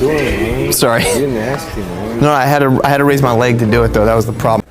doing it, man? Sorry. You didn't ask him, man. No, I had to raise my leg to do it though. That was the problem.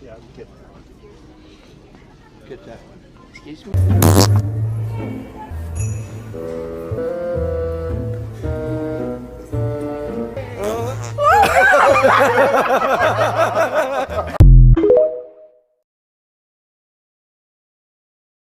Yeah, get that one. Excuse me?